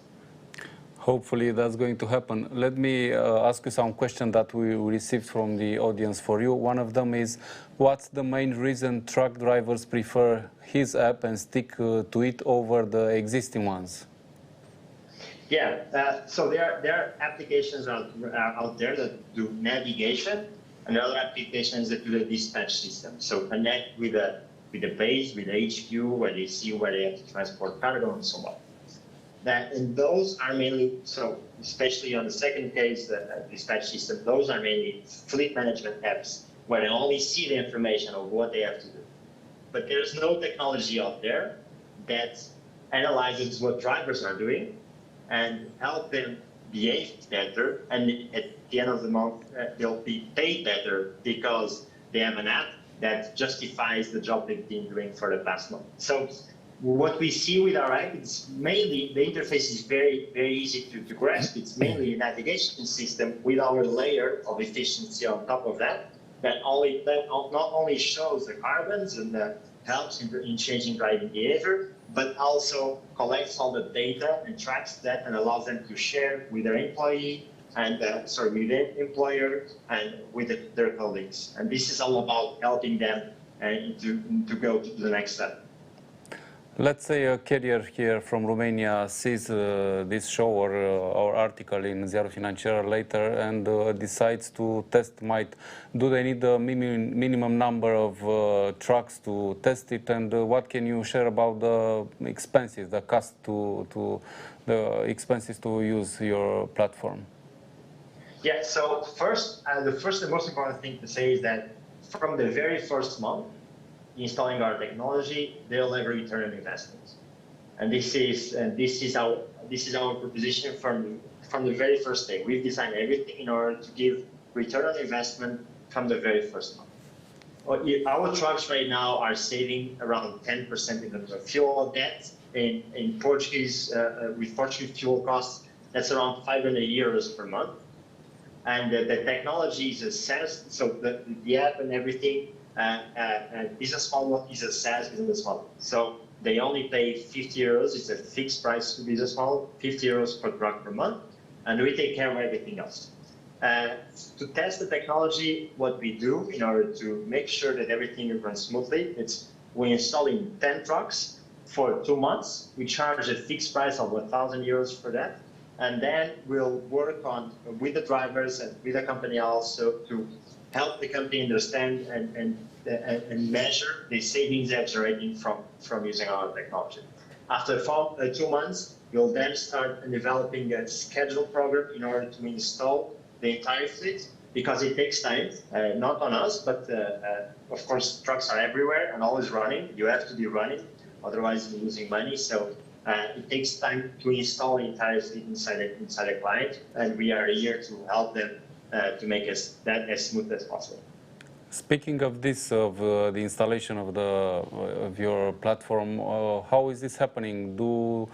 Hopefully that's going to happen. Let me ask you some questions that we received from the audience for you. One of them is, what's the main reason truck drivers prefer his app and stick to it over the existing ones? Yeah, so there are applications out there that do navigation, and other applications that do the dispatch system. So connect with the base, with the HQ, where they see where they have to transport cargo and so on. And those are mainly, so especially on the second case, the dispatch system, those are mainly fleet management apps where they only see the information of what they have to do. But there's no technology out there that analyzes what drivers are doing and help them behave better. And at the end of the month, they'll be paid better because they have an app that justifies the job they've been doing for the past month. So what we see with our app, it's mainly, the interface is very, very easy to grasp. It's mainly a navigation system with our layer of efficiency on top of that, that not only shows the carbons and helps in changing driving behavior, but also collects all the data and tracks that and allows them to share with their employee and with their employer and with their colleagues. And this is all about helping them to go to the next step. Let's say a carrier here from Romania sees this show or our article in Ziarul Financiar later and decides to test Meight. Do they need a minimum number of trucks to test it? And what can you share about the expenses, the cost the expenses to use your platform? Yeah. So first, the first and most important thing to say is that from the very first month installing our technology, they'll have a return on investment, and this is our proposition from the very first day. We've designed everything in order to give return on investment from the very first month. Our trucks right now are saving around 10% in terms of fuel debt. In Portuguese, with Portuguese fuel costs, that's around 500 euros per month. And the technology is a SaaS, so the app and everything. Business model is a SaaS business model. So they only pay 50 euros. It's a fixed price business model, 50 euros per truck per month, and we take care of everything else. To test the technology, what we do in order to make sure that everything runs smoothly, we install in 10 trucks for 2 months. We charge a fixed price of 1,000 euros for that, and then we'll work on with the drivers and with the company also to help the company understand and measure the savings they're generating from using our technology. After 2 months, we'll then start developing a scheduled program in order to install the entire fleet, because it takes time, not on us, but of course trucks are everywhere and always running. You have to be running, otherwise you're losing money. So it takes time to install the entire fleet inside a client, and we are here to help them to make that as smooth as possible. Speaking of this, of the installation of your platform, how is this happening? Do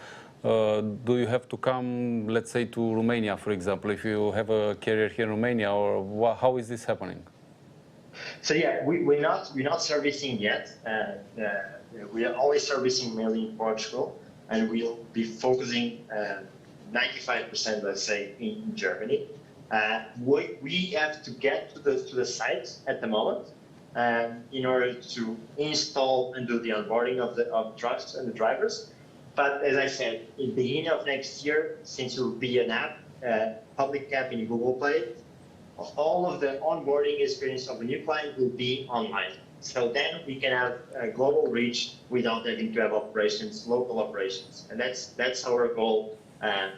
you have to come, let's say, to Romania, for example, if you have a carrier here in Romania, or how is this happening? So yeah, we're not servicing yet. We are always servicing mainly in Portugal, and we'll be focusing 95%, let's say, in Germany. We have to get to the site at the moment in order to install and do the onboarding of trucks and the drivers. But as I said, in the beginning of next year, since it will be an app, public app in Google Play, all of the onboarding experience of a new client will be online. So then we can have a global reach without having to have local operations. And that's our goal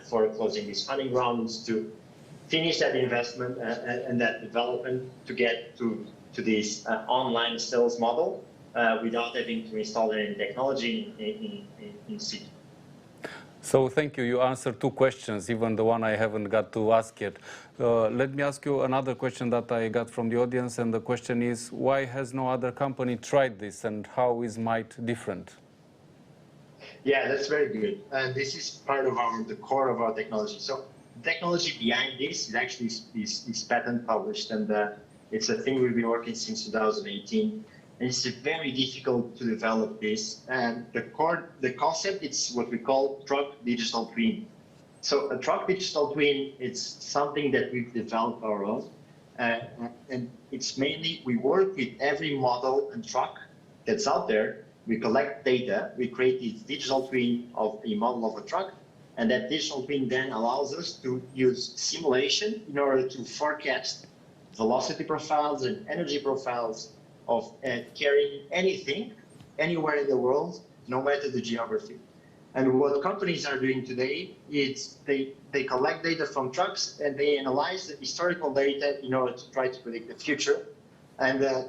for closing this funding round, is to finish that investment and that development to get to this online sales model without having to install any technology in city. So thank you. You answered 2 questions, even the one I haven't got to ask yet. Let me ask you another question that I got from the audience, and the question is, why has no other company tried this, and how is Meight different? Yeah, that's very good. And this is part of the core of our technology. So the technology behind this is actually is patent published, and it's a thing we've been working since 2018. And it's very difficult to develop this. And the concept, it's what we call truck digital twin. So a truck digital twin, it's something that we've developed our own. And it's mainly, we work with every model and truck that's out there. We collect data, we create this digital twin of a model of a truck. And that digital twin then allows us to use simulation in order to forecast velocity profiles and energy profiles of carrying anything, anywhere in the world, no matter the geography. And what companies are doing today is they collect data from trucks and they analyze the historical data in order to try to predict the future. And that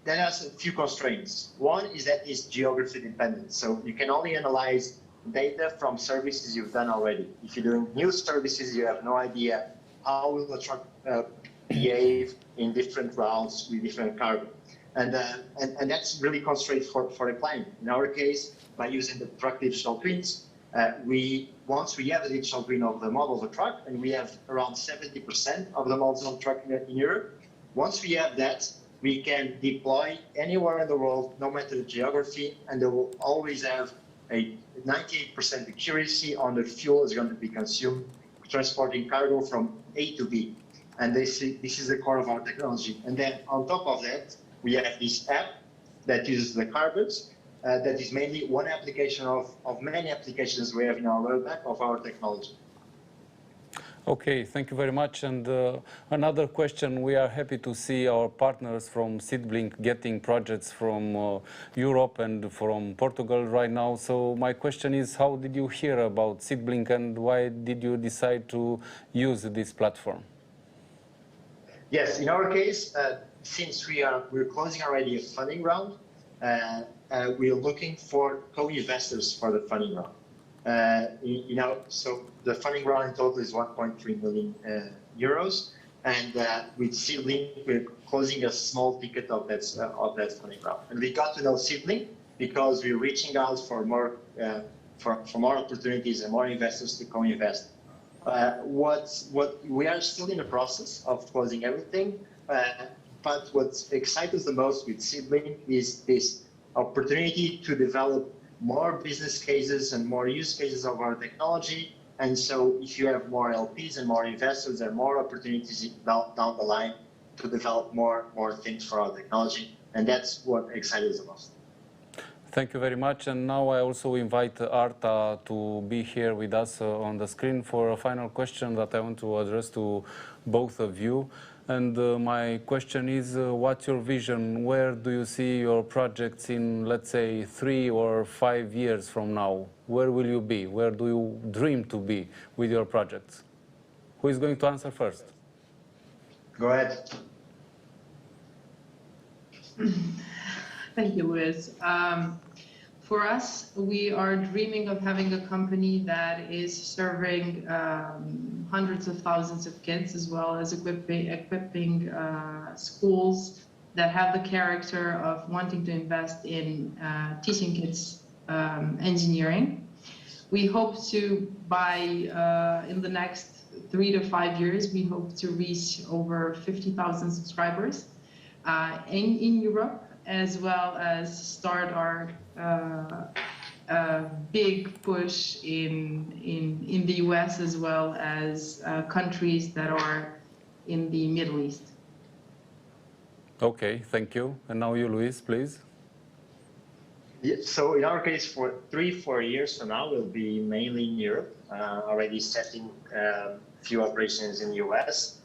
has a few constraints. One is that it's geography dependent. So you can only analyze data from services you've done already. If you're doing new services, you have no idea how will the truck behave in different routes with different cargo. And that's really constraint for the client. In our case, by using the truck digital twins, once we have a digital twin of the model of the truck, and we have around 70% of the models on the truck in Europe, once we have that, we can deploy anywhere in the world, no matter the geography, and they will always have a 98% accuracy on the fuel is going to be consumed, transporting cargo from A to B. And this is the core of our technology. And then on top of that, we have this app that uses the carbons, that is mainly one application of many applications we have in our roadmap of our technology. Okay, thank you very much. And another question, we are happy to see our partners from SeedBlink getting projects from Europe and from Portugal right now. So my question is, how did you hear about SeedBlink and why did you decide to use this platform? Yes, in our case, since we're closing already a funding round, we're looking for co-investors for the funding round. So the funding round in total is 1.3 million euros, and with SeedBlink, we're closing a small ticket of that funding round. And we got to know SeedBlink because we're reaching out for more opportunities and more investors to co-invest. We are still in the process of closing everything, but what excites us the most with SeedBlink is this opportunity to develop more business cases and more use cases of our technology. And so if you have more LPs and more investors, there are more opportunities down the line to develop more things for our technology. And that's what excites us the most. Thank you very much. And now I also invite Arta to be here with us on the screen for a final question that I want to address to both of you. And my question is, what's your vision? Where do you see your projects in, let's say, 3 or 5 years from now? Where will you be? Where do you dream to be with your projects? Who is going to answer first? Go ahead. Thank you, Luis. For us, we are dreaming of having a company that is serving hundreds of thousands of kids, as well as equipping schools that have the character of wanting to invest in teaching kids engineering. We hope to, in the next 3 to 5 years, we hope to reach over 50,000 subscribers in Europe, as well as start our big push in the US, as well as countries that are in the Middle East. Okay, thank you. And now you, Luis, please. Yeah, so in our case, for 3-4 years from now, we'll be mainly in Europe, already setting a few operations in the US.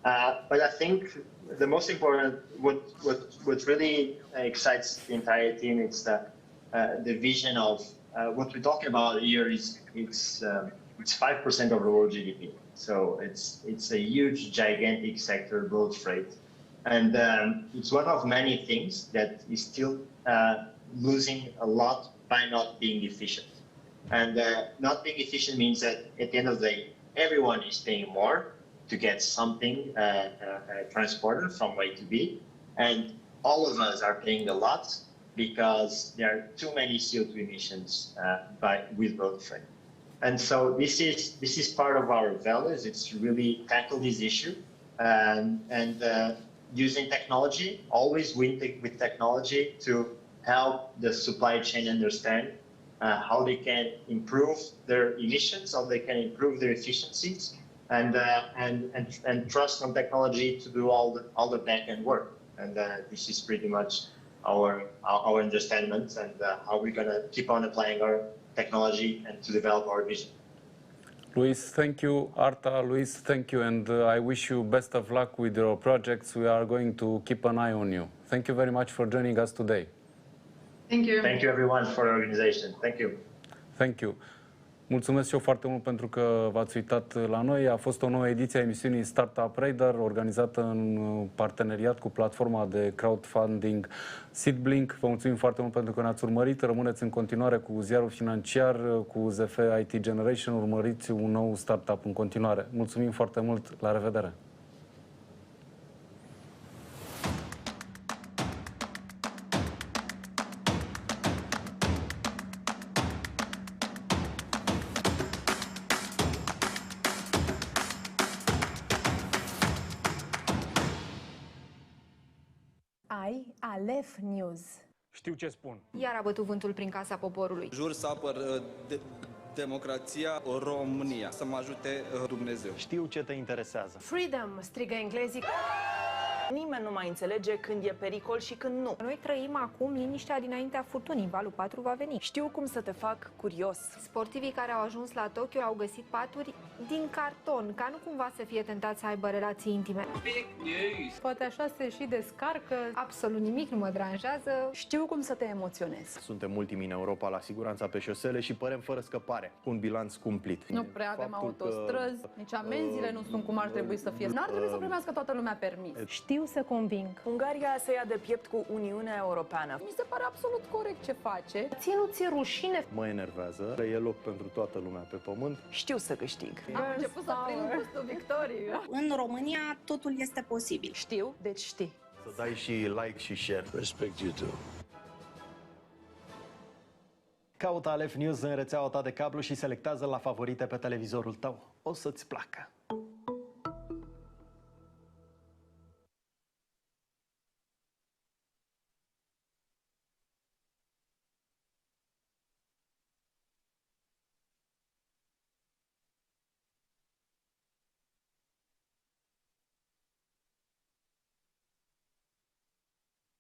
But I think the most important, what really excites the entire team, is the vision of what we're talking about here is it's 5% of the world GDP. So it's a huge, gigantic sector, road freight, and it's one of many things that is still losing a lot by not being efficient. And not being efficient means that at the end of the day, everyone is paying more to get something transported from A to B, and all of us are paying a lot because there are too many CO2 emissions with road freight. And so this is part of our values. It's really tackle this issue and using technology, always with technology to help the supply chain understand how they can improve their emissions, how they can improve their efficiencies, and trust on technology to do all the back-end work. And this is pretty much our understanding and how we're going to keep on applying our technology and to develop our vision. Luis, thank you. Arta, Luis, thank you. And I wish you best of luck with your projects. We are going to keep an eye on you. Thank you very much for joining us today. Thank you. Thank you, everyone, for the organization. Thank you. Thank you. Mulțumesc și eu foarte mult pentru că v-ați uitat la noi. A fost o nouă ediție a emisiunii Startup Radar, organizată în parteneriat cu platforma de crowdfunding Seedblink. Vă mulțumim foarte mult pentru că ne-ați urmărit. Rămâneți în continuare cu Ziarul Financiar, cu ZF IT Generation. Urmăriți un nou startup în continuare. Mulțumim foarte mult. La revedere! Alef News. Știu ce spun. Iar a bătut vântul prin casa poporului. Jur să apăr democrația, România. Să mă ajute Dumnezeu. Știu ce te interesează. Freedom, strigă englezii. Nimeni nu mai înțelege când e pericol și când nu. Noi trăim acum liniștea dinaintea furtunii. Valul 4 va veni. Știu cum să te fac curios. Sportivii care au ajuns la Tokyo au găsit paturi din carton, ca nu cumva să fie tentați să aibă relații intime. Big news! Poate așa se și descarcă. Absolut nimic nu mă deranjează. Știu cum să te emoționezi. Suntem ultimii în Europa la siguranța pe șosele și părem fără scăpare, cu un bilanț cumplit. Nu prea avem autostrăzi, nici amenziile nu sunt cum ar trebui să fie. N-ar trebui să primească toată lumea permis. Știu să conving. Ungaria se ia de piept cu Uniunea Europeană. Mi se pare absolut corect ce face. Ție nu ți-e rușine? Mă enervează, e loc pentru toată lumea pe pământ. Știu să câștig. Am început să prind gustul victoriei. În România totul este posibil. Știu, deci știi. Să dai și like și share. Respect you too. Caută Alef News în rețeaua ta de cablu și selectează la favorite pe televizorul tău. O să-ți placă.